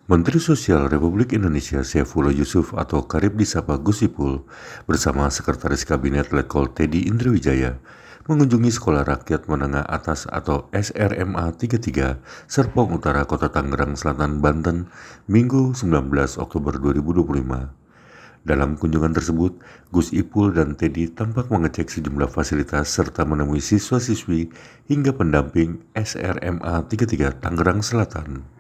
Menteri Sosial Republik Indonesia Saifullah Yusuf atau kerap disapa Gus Ipul bersama Sekretaris Kabinet Letkol Teddy Indriwijaya mengunjungi Sekolah Rakyat Menengah Atas atau SRMA 33 Serpong Utara, Kota Tangerang Selatan, Banten, Minggu 19 Oktober 2025. Dalam kunjungan tersebut, Gus Ipul dan Teddy tampak mengecek sejumlah fasilitas serta menemui siswa-siswi hingga pendamping SRMA 33 Tangerang Selatan.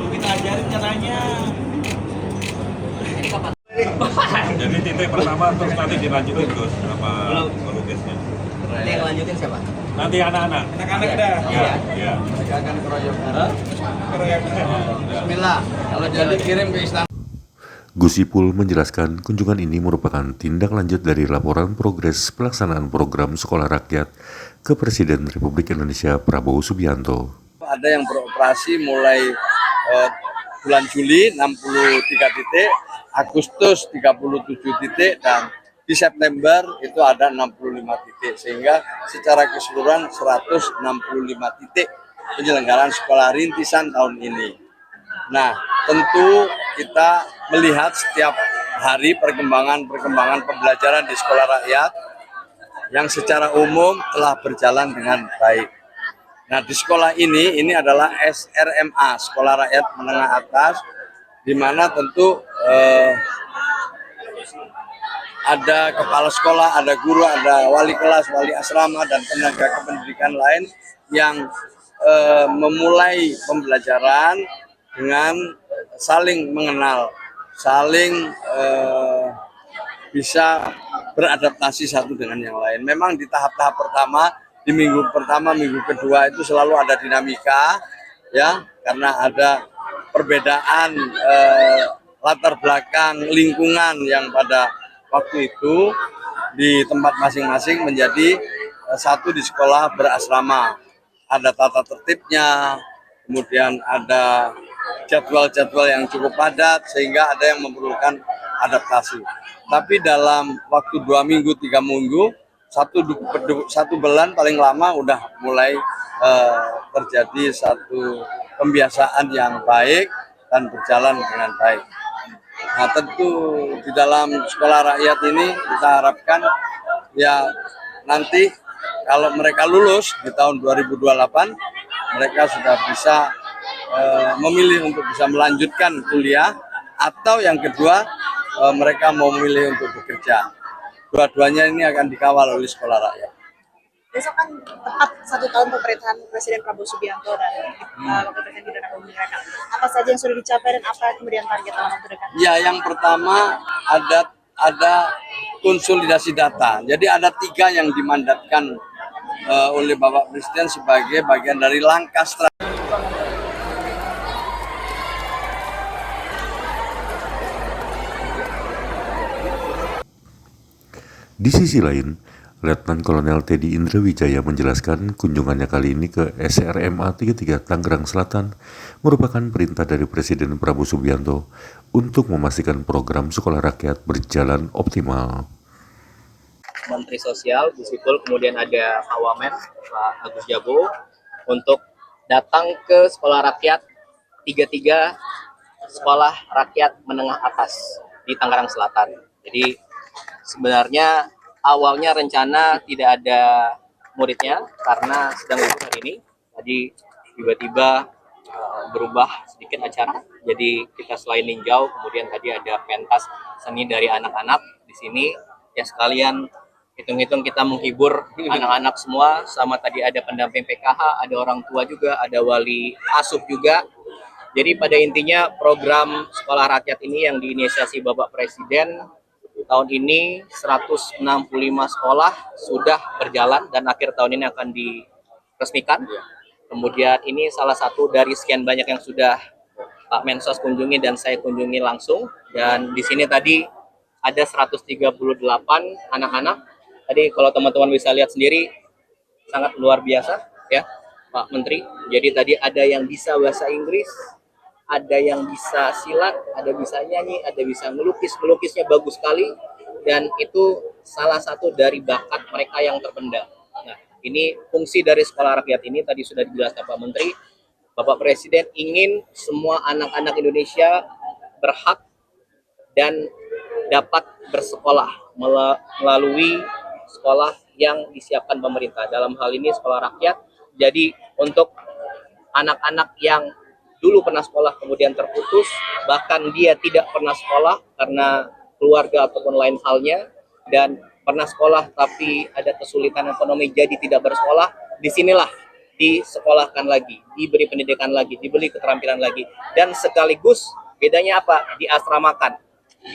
Kita ajarin caranya. Jadi titik pertama terus nanti dilanjutin Gus sama pelukisnya. Nanti yang lanjutin siapa? Nanti anak-anak. Anak-anak dah. Iya. Mereka akan keroyokan. Bismillah. Kalau jadi kirim ke istana. Gus Ipul menjelaskan kunjungan ini merupakan tindak lanjut dari laporan progres pelaksanaan program Sekolah Rakyat ke Presiden Republik Indonesia Prabowo Subianto. Ada yang beroperasi mulai bulan Juli 63 titik, Agustus 37 titik, dan di September itu ada 65 titik, sehingga secara keseluruhan 165 titik penyelenggaraan sekolah rintisan tahun ini. Nah, tentu kita melihat setiap hari perkembangan pembelajaran di sekolah rakyat yang secara umum telah berjalan dengan baik. Nah, di sekolah ini adalah SRMA, Sekolah Rakyat Menengah Atas, di mana tentu ada kepala sekolah, ada guru, ada wali kelas, wali asrama, dan tenaga kependidikan lain yang memulai pembelajaran dengan saling mengenal, saling bisa beradaptasi satu dengan yang lain. Memang di tahap-tahap pertama, di minggu pertama, minggu kedua itu selalu ada dinamika, ya, karena ada perbedaan latar belakang lingkungan yang pada waktu itu di tempat masing-masing menjadi satu di sekolah berasrama. Ada tata tertibnya, kemudian ada jadwal-jadwal yang cukup padat sehingga ada yang memerlukan adaptasi. Tapi dalam waktu 2 minggu, 3 minggu, satu bulan paling lama udah mulai terjadi satu pembiasaan yang baik dan berjalan dengan baik. Nah, tentu di dalam sekolah rakyat ini kita harapkan ya nanti kalau mereka lulus di tahun 2028 mereka sudah bisa memilih untuk bisa melanjutkan kuliah, atau yang kedua mereka mau memilih untuk bekerja. Dua-duanya ini akan dikawal oleh sekolah rakyat. Besok kan tepat 1 tahun pemerintahan Presiden Prabowo Subianto dan Wakil Presiden Gibran Rakabuming Raka. Apa saja yang sudah dicapai dan apa kemudian target dalam waktu dekat? Ya, yang pertama ada konsolidasi data. Jadi ada 3 yang dimandatkan oleh Bapak Presiden sebagai bagian dari langkah strategi. Di sisi lain, Letnan Kolonel Teddy Indriwijaya menjelaskan kunjungannya kali ini ke SRMA 33 Tangerang Selatan merupakan perintah dari Presiden Prabowo Subianto untuk memastikan program sekolah rakyat berjalan optimal. Menteri Sosial Gus Ipul, kemudian ada Pak Wamen, Pak Agus Jabo, untuk datang ke Sekolah Rakyat 33 Sekolah Rakyat Menengah Atas di Tangerang Selatan. Jadi sebenarnya awalnya rencana tidak ada muridnya karena sedang libur hari ini. Tadi tiba-tiba berubah sedikit acara. Jadi kita selain ninjau, kemudian tadi ada pentas seni dari anak-anak di sini. Ya sekalian hitung-hitung kita menghibur anak-anak semua. Sama tadi ada pendamping PKH, ada orang tua juga, ada wali asuh juga. Jadi pada intinya program sekolah rakyat ini yang diinisiasi Bapak Presiden tahun ini 165 sekolah sudah berjalan dan akhir tahun ini akan diresmikan. Kemudian ini salah satu dari sekian banyak yang sudah Pak Mensos kunjungi dan saya kunjungi langsung. Dan di sini tadi ada 138 anak-anak. Tadi kalau teman-teman bisa lihat sendiri sangat luar biasa ya. Pak Menteri. Jadi tadi ada yang bisa bahasa Inggris, ada yang bisa silat, ada bisa nyanyi, ada bisa melukis. Melukisnya bagus sekali dan itu salah satu dari bakat mereka yang terpendam. Nah, ini fungsi dari sekolah rakyat ini tadi sudah dijelaskan Pak Menteri. Bapak Presiden ingin semua anak-anak Indonesia berhak dan dapat bersekolah melalui sekolah yang disiapkan pemerintah. Dalam hal ini sekolah rakyat. Jadi untuk anak-anak yang dulu pernah sekolah kemudian terputus, bahkan dia tidak pernah sekolah karena keluarga ataupun lain halnya, dan pernah sekolah tapi ada kesulitan ekonomi jadi tidak bersekolah, disinilah disekolahkan lagi, diberi pendidikan lagi, diberi keterampilan lagi, dan sekaligus bedanya apa? Diasramakan,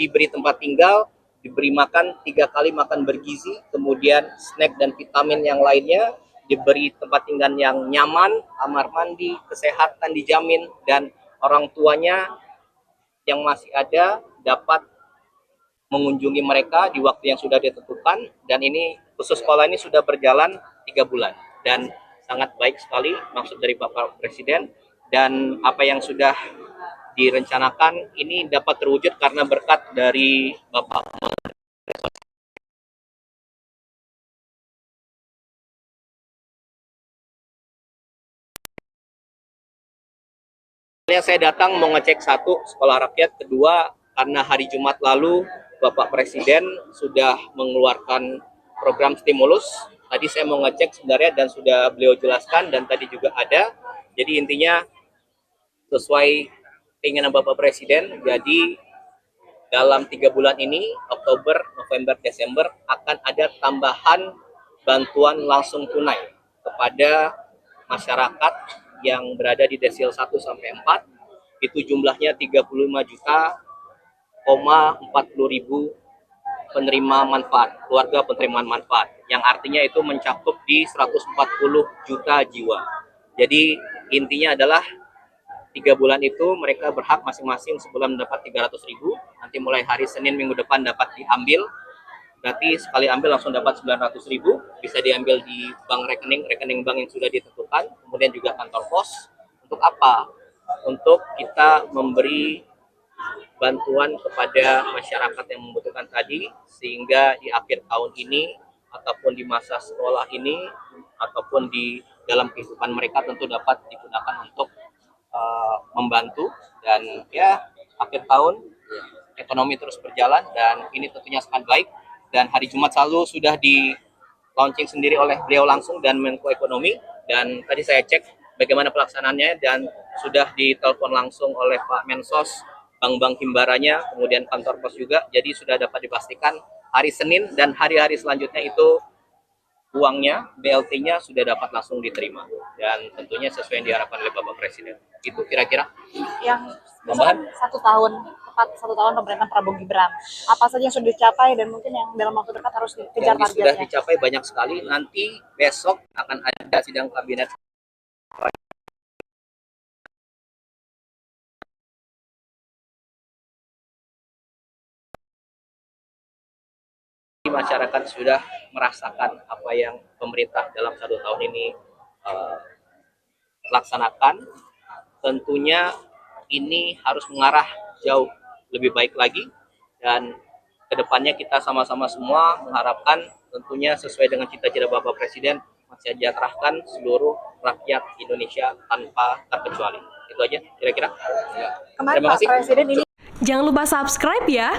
diberi tempat tinggal, diberi makan 3 kali makan bergizi, kemudian snack dan vitamin yang lainnya, diberi tempat tinggal yang nyaman, kamar mandi, kesehatan dijamin, dan orang tuanya yang masih ada dapat mengunjungi mereka di waktu yang sudah ditentukan. Dan ini khusus sekolah ini sudah berjalan 3 bulan dan sangat baik sekali maksud dari Bapak Presiden, dan apa yang sudah direncanakan ini dapat terwujud karena berkat dari Bapak Menteri. Saya datang mau ngecek satu sekolah rakyat, kedua karena hari Jumat lalu Bapak Presiden sudah mengeluarkan program stimulus. Tadi saya mau ngecek sebenarnya dan sudah beliau jelaskan dan tadi juga ada. Jadi intinya sesuai keinginan Bapak Presiden, jadi dalam 3 bulan ini, Oktober, November, Desember, akan ada tambahan bantuan langsung tunai kepada masyarakat yang berada di desil 1 sampai 4. Itu jumlahnya 35,40.000 penerima manfaat, keluarga penerima manfaat, yang artinya itu mencakup di 140 juta jiwa. Jadi intinya adalah 3 bulan itu mereka berhak masing-masing sebulan mendapat 300.000, nanti mulai hari Senin minggu depan dapat diambil, berarti sekali ambil langsung dapat 900.000, bisa diambil di rekening bank yang sudah ditentukan, kemudian juga kantor pos. Untuk apa? Untuk kita memberi bantuan kepada masyarakat yang membutuhkan tadi, sehingga di akhir tahun ini ataupun di masa sekolah ini ataupun di dalam kehidupan mereka tentu dapat digunakan untuk membantu, dan ya akhir tahun ekonomi terus berjalan dan ini tentunya sangat baik. Dan hari Jumat lalu sudah di launching sendiri oleh beliau langsung dan Menko Ekonomi, dan tadi saya cek bagaimana pelaksanaannya dan sudah ditelepon langsung oleh Pak Mensos, bank-bank himbaranya, kemudian kantor pos juga. Jadi sudah dapat dipastikan hari Senin dan hari-hari selanjutnya itu uangnya, BLT-nya sudah dapat langsung diterima. Dan tentunya sesuai yang diharapkan oleh Bapak Presiden. Itu kira-kira Yang misalkan 1 tahun, tepat 1 tahun pemerintahan Prabowo Gibran. Apa saja yang sudah dicapai dan mungkin yang dalam waktu dekat harus dikejar yang sudah targetnya? dicapai banyak sekali. Nanti besok akan ada sidang kabinet masyarakat sudah merasakan apa yang pemerintah dalam 1 tahun ini laksanakan. Tentunya ini harus mengarah jauh lebih baik lagi, dan kedepannya kita sama-sama semua mengharapkan tentunya sesuai dengan cita-cita Bapak Presiden mensejahterakan seluruh rakyat Indonesia tanpa terkecuali. Itu aja kira-kira. Kemarin Terima Pak kasih. Presiden ini Jangan lupa subscribe ya.